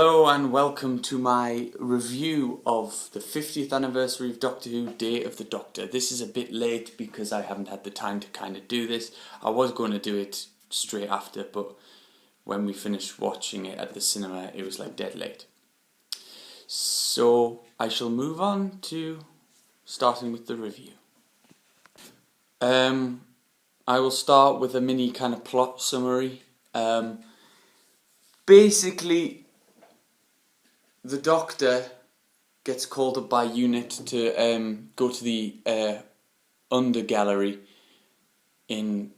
Hello and welcome to my review of the 50th anniversary of Doctor Who, Day of the Doctor. This is a bit late because I haven't had the time to kind of do this. I was going to do it straight after, but when we finished watching it at the cinema, it was like dead late. So I shall move on to starting with the review. I will start with a mini kind of plot summary. Basically, the Doctor gets called up by UNIT to go to the under gallery in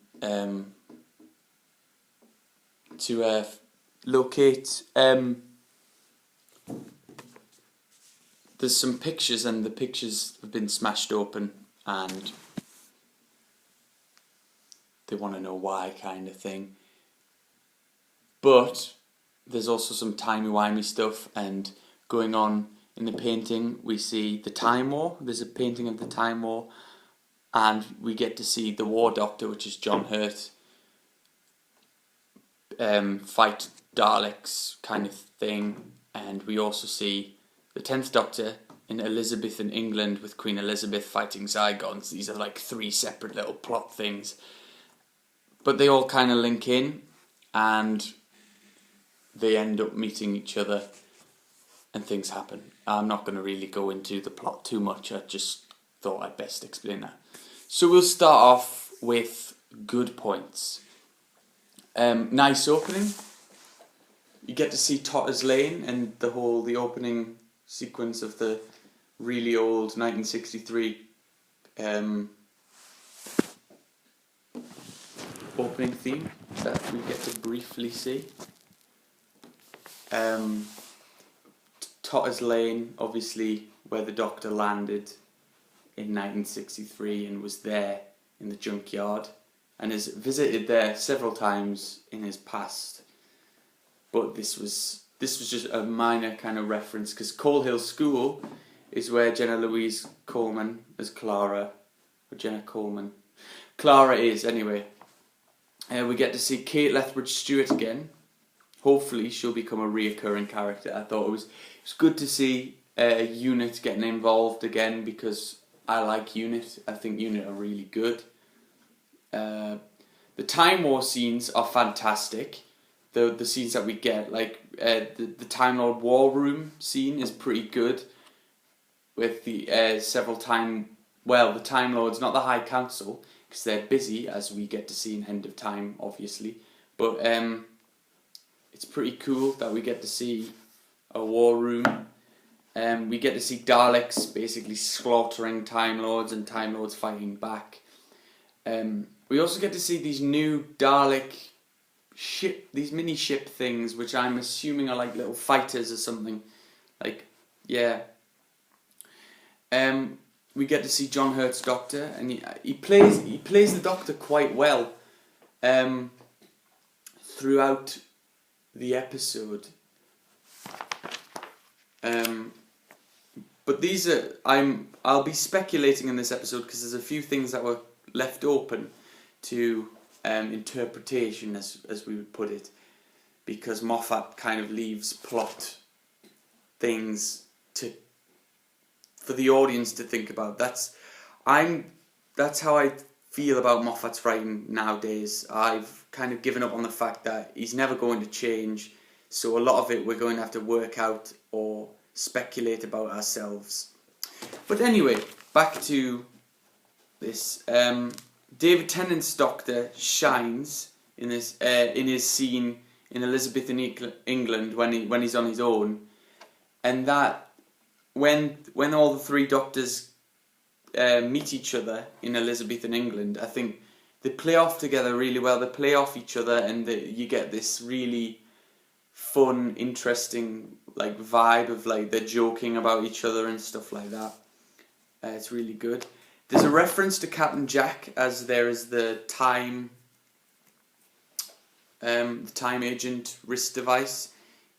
to locate. There's some pictures, and the pictures have been smashed open, and they want to know why, kind of thing. But there's also some timey-wimey stuff and going on in the painting. We see the Time War. There's a painting of the Time War, and we get to see the War Doctor, which is John Hurt, fight Daleks kind of thing. And we also see the 10th Doctor in Elizabethan England with Queen Elizabeth fighting Zygons. These are like three separate little plot things, but they all kind of link in, and they end up meeting each other and things happen. I'm not going to really go into the plot too much. I just thought I'd best explain that. So we'll start off with good points. Nice opening. You get to see Totter's Lane and the opening sequence of the really old 1963 opening theme that we get to briefly see. Totter's Lane, obviously where the Doctor landed in 1963 and was there in the junkyard and has visited there several times in his past. But this was just a minor kind of reference, because Coal Hill School is where Jenna Louise Coleman as Clara, or Jenna Coleman, Clara is anyway. We get to see Kate Lethbridge-Stewart again. Hopefully she'll become a reoccurring character. I thought it was good to see UNIT getting involved again, because I like UNIT. I think UNIT are really good. The Time War scenes are fantastic. The scenes that we get, like the Time Lord War Room scene is pretty good, with the the Time Lords, not the High Council, because they're busy, as we get to see in End of Time, obviously. But it's pretty cool that we get to see a war room. We get to see Daleks basically slaughtering Time Lords and Time Lords fighting back. We also get to see these new Dalek these mini ship things, which I'm assuming are like little fighters or something. Like, yeah. We get to see John Hurt's Doctor, and he plays the Doctor quite well throughout the episode. But these are I'll be speculating in this episode, because there's a few things that were left open to interpretation, as we would put it, because Moffat kind of leaves plot things for the audience to think about. That's how I feel about Moffat's writing nowadays. I've kind of given up on the fact that he's never going to change, so a lot of it we're going to have to work out or speculate about ourselves. But anyway, back to this. David Tennant's Doctor shines in his scene in Elizabethan England when he's on his own, and that when all the three Doctors meet each other in Elizabethan England, I think they play off together really well. They play off each other, and you get this really fun, interesting like vibe of like they're joking about each other and stuff like that. It's really good. There's a reference to Captain Jack, as there is the time agent wrist device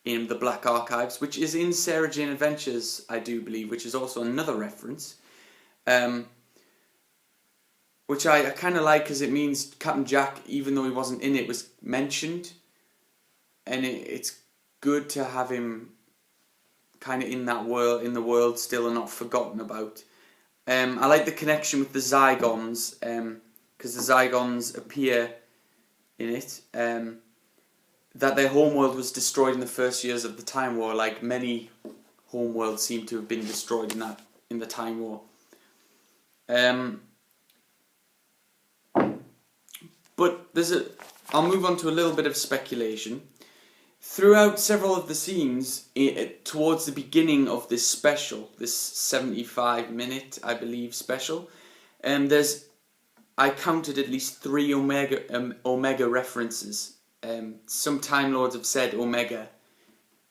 in the Black Archives, which is in Sarah Jane Adventures, I do believe, which is also another reference. Which I kind of like, because it means Captain Jack, even though he wasn't in it, was mentioned, and it's good to have him kind of in the world still and not forgotten about. I like the connection with the Zygons, because the Zygons appear in it, that their homeworld was destroyed in the first years of the Time War, like many homeworlds seem to have been destroyed in the Time War. But I'll move on to a little bit of speculation. Throughout several of the scenes, towards the beginning of this special, this 75-minute, I believe, special, I counted at least 3 Omega references. Some Time Lords have said Omega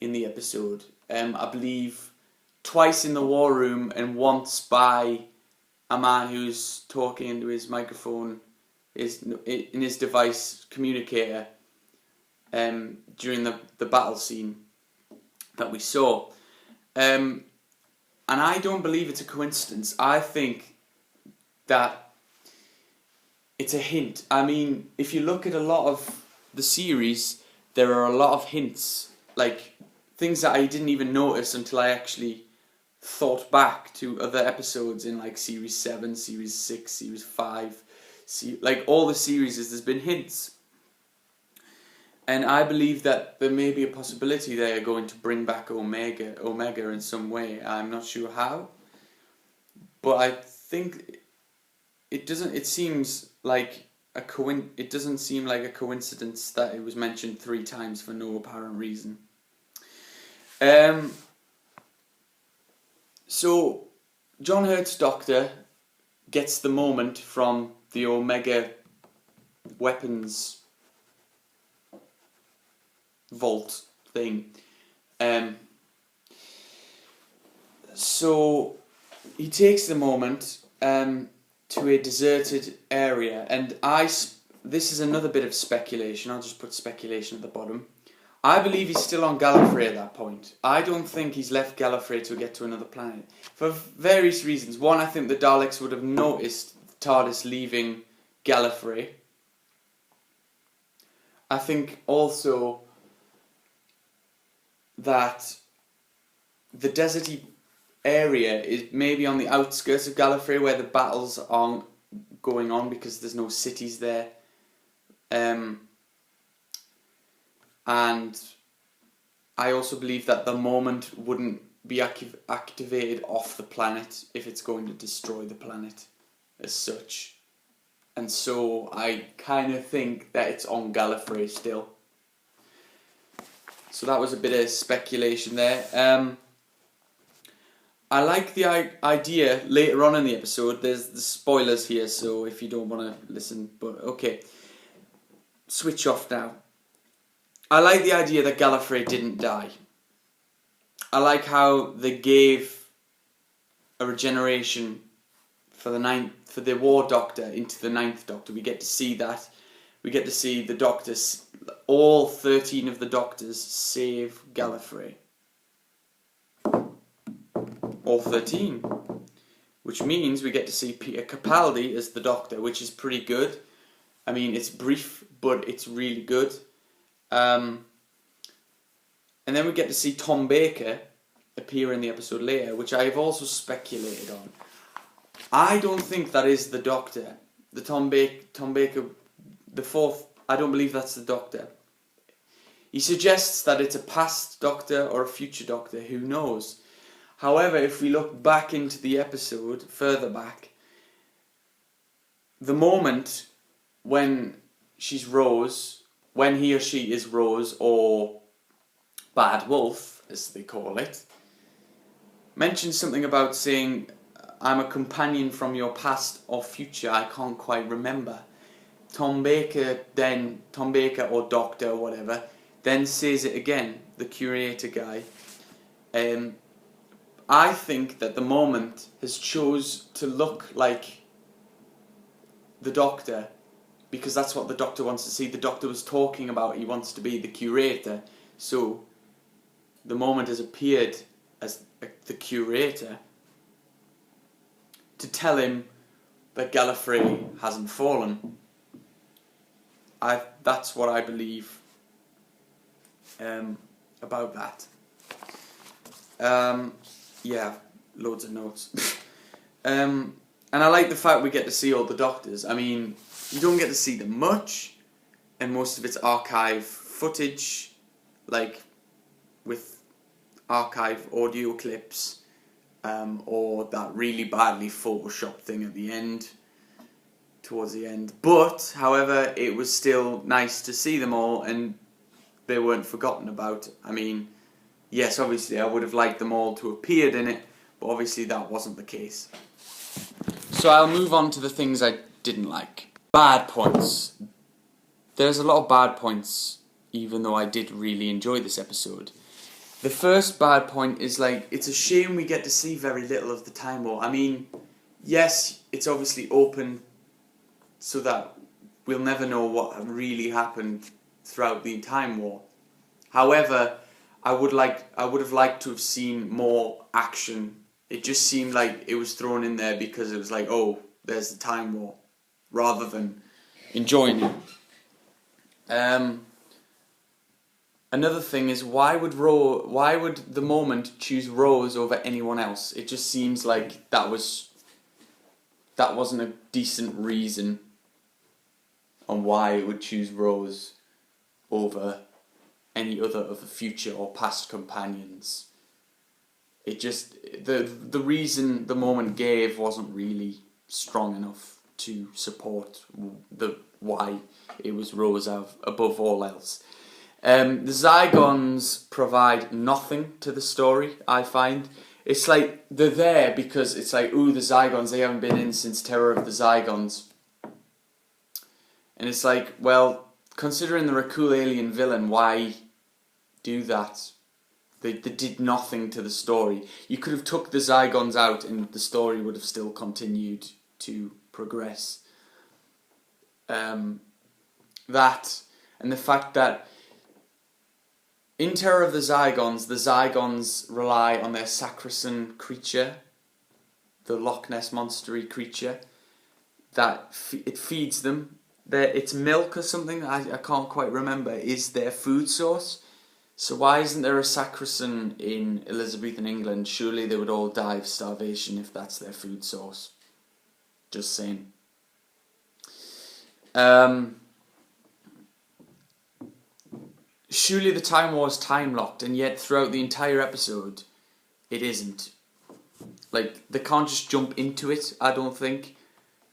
in the episode. I believe twice in the war room and once by a man who's talking into his microphone, in his device communicator, during the battle scene that we saw. And I don't believe it's a coincidence. I think that it's a hint. I mean, if you look at a lot of the series, there are a lot of hints, like things that I didn't even notice until I actually thought back to other episodes in like Series 7, Series 6, Series 5, like all the series, there's been hints. And I believe that there may be a possibility they are going to bring back Omega in some way. I'm not sure how, but I think it doesn't. It seems like it doesn't seem like a coincidence that it was mentioned 3 times for no apparent reason. So John Hurt's Doctor gets the moment from the Omega weapons vault thing. So he takes the moment to a deserted area, and this is another bit of speculation. I'll just put speculation at the bottom. I believe he's still on Gallifrey at that point. I don't think he's left Gallifrey to get to another planet for various reasons. One, I think the Daleks would have noticed TARDIS leaving Gallifrey. I think also that the deserty area is maybe on the outskirts of Gallifrey where the battles aren't going on because there's no cities there. And I also believe that the moment wouldn't be activated off the planet if it's going to destroy the planet as such. And so I kind of think that it's on Gallifrey still. So that was a bit of speculation there. I like the idea later on in the episode. There's the spoilers here, so if you don't want to listen, but okay. Switch off now. I like the idea that Gallifrey didn't die. I like how they gave a regeneration for the War Doctor into the 9th Doctor. We get to see that. We get to see the Doctors, all 13 of the Doctors save Gallifrey. All 13. Which means we get to see Peter Capaldi as the Doctor, which is pretty good. I mean, it's brief, but it's really good. And then we get to see Tom Baker appear in the episode later, which I have also speculated on. I don't think that is the Doctor. The Tom Baker, the 4th, I don't believe that's the Doctor. He suggests that it's a past Doctor or a future Doctor, who knows. However, if we look back into the episode, further back, the moment when she's Rose, when he or she is Rose, or Bad Wolf, as they call it, mentions something about saying, I'm a companion from your past or future, I can't quite remember. Tom Baker or Doctor or whatever, then says it again, the curator guy. I think that the moment has chose to look like the Doctor, because that's what the Doctor wants to see. The Doctor was talking about he wants to be the curator, so the moment has appeared as the curator to tell him that Gallifrey hasn't fallen. That's what I believe about that. Yeah, loads of notes. And I like the fact we get to see all the Doctors. I mean, you don't get to see them much, and most of it's archive footage, like with archive audio clips, or that really badly photoshopped thing at the end, towards the end. But, however, it was still nice to see them all, and they weren't forgotten about. I mean, yes, obviously I would have liked them all to have appeared in it, but obviously that wasn't the case. So I'll move on to the things I didn't like. Bad points. There's a lot of bad points, even though I did really enjoy this episode. The first bad point is, like, it's a shame we get to see very little of the Time War. I mean, yes, it's obviously open so that we'll never know what really happened throughout the Time War. However, I would have liked to have seen more action. It just seemed like it was thrown in there because it was like, oh, there's the Time War, rather than enjoying it. Another thing is, why would the Moment choose Rose over anyone else? It just seems like that wasn't a decent reason on why it would choose Rose over any other of the future or past companions. It just, the reason the Moment gave wasn't really strong enough to support why it was Rose above all else. The Zygons provide nothing to the story, I find. It's like, they're there because it's like, ooh, the Zygons, they haven't been in since Terror of the Zygons. And it's like, well, considering they're a cool alien villain, why do that? They did nothing to the story. You could have took the Zygons out and the story would have still continued to progress. That, and the fact that in Terror of the Zygons rely on their Sacrosan creature, the Loch Ness monstery creature, that it feeds them. Its milk or something, I can't quite remember, is their food source. So why isn't there a Sacrosan in Elizabethan England? Surely they would all die of starvation if that's their food source. Just saying. Surely the Time War is time-locked, and yet throughout the entire episode, it isn't. Like, they can't just jump into it, I don't think.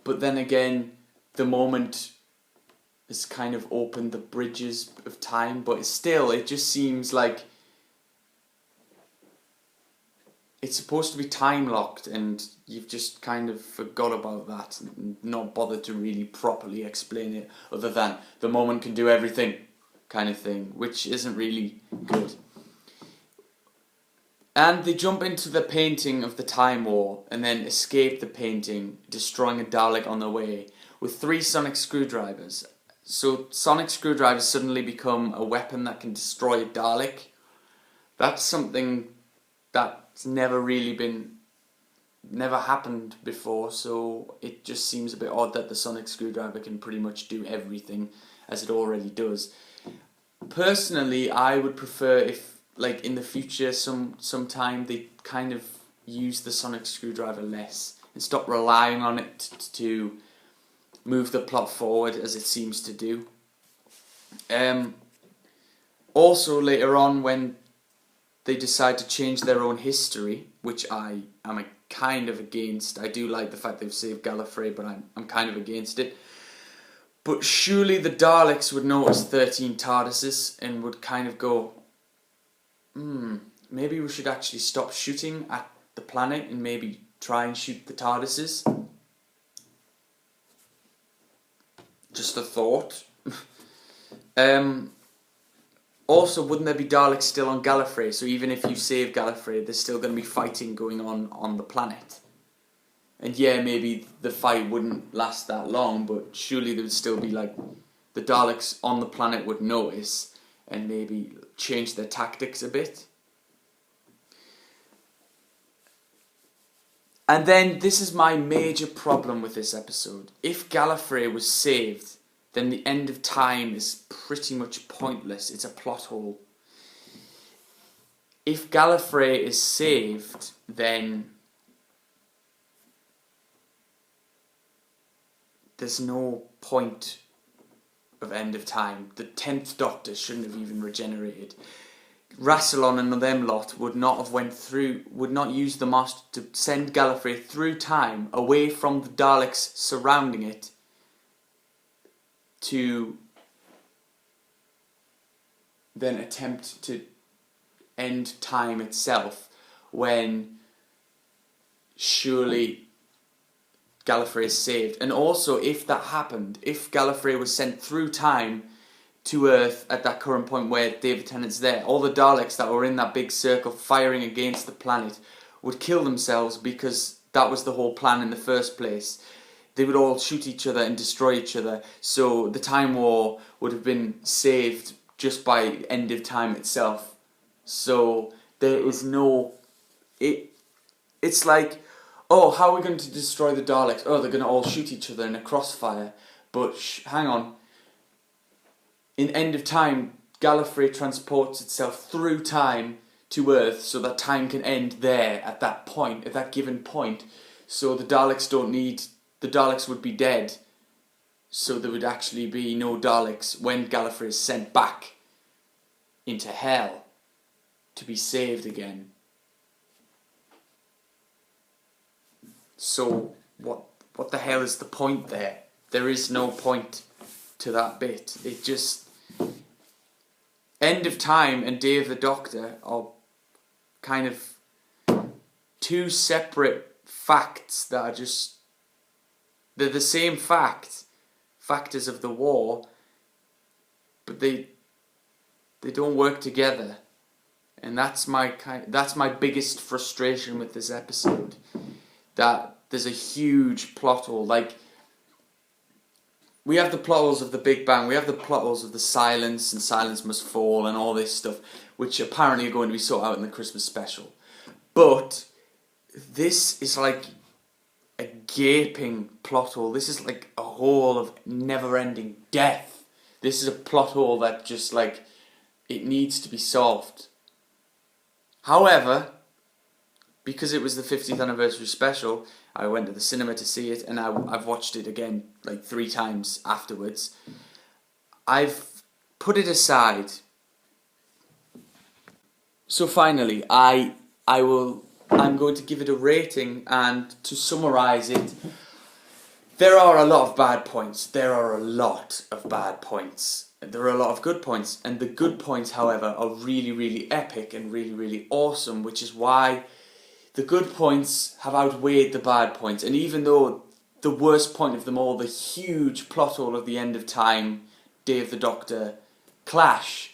But then again, the Moment has kind of opened the bridges of time, but still, it just seems like it's supposed to be time-locked, and you've just kind of forgot about that and not bothered to really properly explain it, other than the Moment can do everything kind of thing, which isn't really good. And they jump into the painting of the Time War and then escape the painting, destroying a Dalek on the way with 3 sonic screwdrivers. So sonic screwdrivers suddenly become a weapon that can destroy a Dalek. That's something that's never happened before, so it just seems a bit odd that the sonic screwdriver can pretty much do everything as it already does. Personally, I would prefer if, like, in the future, sometime they kind of use the sonic screwdriver less and stop relying on it to move the plot forward as it seems to do. Also, later on, when they decide to change their own history, which I am kind of against. I do like the fact they've saved Gallifrey, but I'm kind of against it. But surely the Daleks would notice 13 TARDISes and would kind of go, maybe we should actually stop shooting at the planet and maybe try and shoot the TARDISes. Just a thought. Also, wouldn't there be Daleks still on Gallifrey? So even if you save Gallifrey, there's still going to be fighting going on the planet. And yeah, maybe the fight wouldn't last that long, but surely there would still be, like, the Daleks on the planet would notice and maybe change their tactics a bit. And then, this is my major problem with this episode. If Gallifrey was saved, then the end of time is pretty much pointless. It's a plot hole. if Gallifrey is saved, then there's no point of End of Time. The 10th Doctor shouldn't have even regenerated. Rassilon and them lot would not use the Master to send Gallifrey through time, away from the Daleks surrounding it, to then attempt to end time itself, when surely Gallifrey is saved. And also, if that happened, if Gallifrey was sent through time to Earth at that current point where David Tennant's there, all the Daleks that were in that big circle firing against the planet would kill themselves, because that was the whole plan in the first place. They would all shoot each other and destroy each other, so the Time War would have been saved just by End of Time itself. So there is no... It's like, oh, how are we going to destroy the Daleks? Oh, they're going to all shoot each other in a crossfire. But hang on. In End of Time, Gallifrey transports itself through time to Earth so that time can end there at that point, at that given point. So the Daleks don't need... The Daleks would be dead. So there would actually be no Daleks when Gallifrey is sent back into hell to be saved again. So what the hell is the point there? There is no point to that bit. It just... End of Time and Day of the Doctor are kind of two separate facts that are just... They're the same factors of the war, but they don't work together. And that's my biggest frustration with this episode. That there's a huge plot hole. Like, we have the plot holes of the Big Bang, we have the plot holes of the Silence and Silence Must Fall and all this stuff, which apparently are going to be sorted out in the Christmas special. But this is like a gaping plot hole. This is like a hole of never-ending death. This is a plot hole that just, like, it needs to be solved. However, because it was the 50th anniversary special, I went to the cinema to see it, and I've watched it again like 3 times afterwards. I've put it aside. So finally, I'm going to give it a rating, and to summarise it, there are a lot of bad points. There are a lot of bad points. There are a lot of good points, and the good points, however, are really, really epic and really, really awesome, which is why the good points have outweighed the bad points. And even though the worst point of them all, the huge plot hole of the End of Time, Day of the Doctor clash,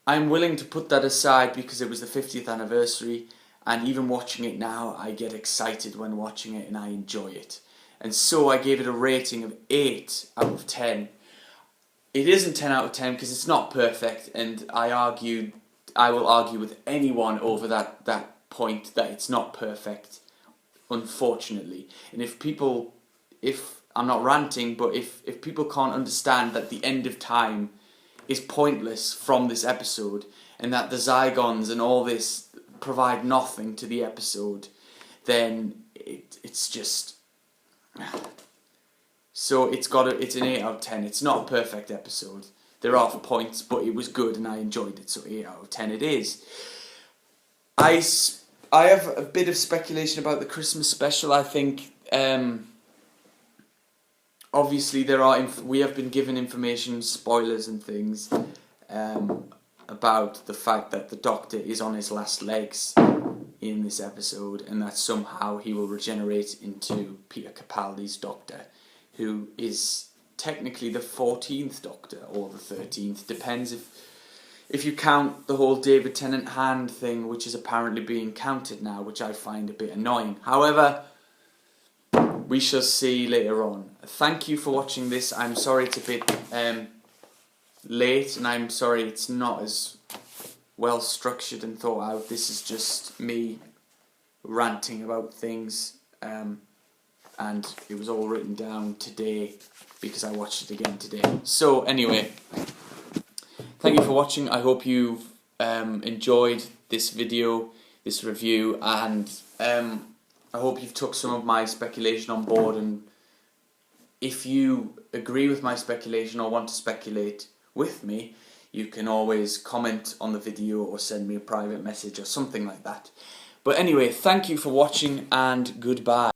I'm willing to put that aside because it was the 50th anniversary, and even watching it now, I get excited when watching it and I enjoy it. And so I gave it a rating of 8 out of 10. It isn't 10 out of 10 because it's not perfect, and I will argue with anyone over that point that it's not perfect, unfortunately. And if I'm not ranting, but if people can't understand that the End of Time is pointless from this episode, and that the Zygons and all this provide nothing to the episode, then it's just... So it's an 8 out of 10. It's not a perfect episode. There are points, but it was good and I enjoyed it, so 8 out of 10 it is. I have a bit of speculation about the Christmas special. I think, obviously we have been given information, spoilers and things, about the fact that the Doctor is on his last legs in this episode, and that somehow he will regenerate into Peter Capaldi's Doctor, who is technically the 14th Doctor, or the 13th, depends if you count the whole David Tennant hand thing, which is apparently being counted now, which I find a bit annoying. However, we shall see later on. Thank you for watching this. I'm sorry it's a bit late, and I'm sorry it's not as well structured and thought out. This is just me ranting about things, and it was all written down today because I watched it again today. So anyway, thank you for watching. I hope you've enjoyed this video, this review, and I hope you've took some of my speculation on board, and if you agree with my speculation or want to speculate with me, you can always comment on the video or send me a private message or something like that. But anyway, thank you for watching and goodbye.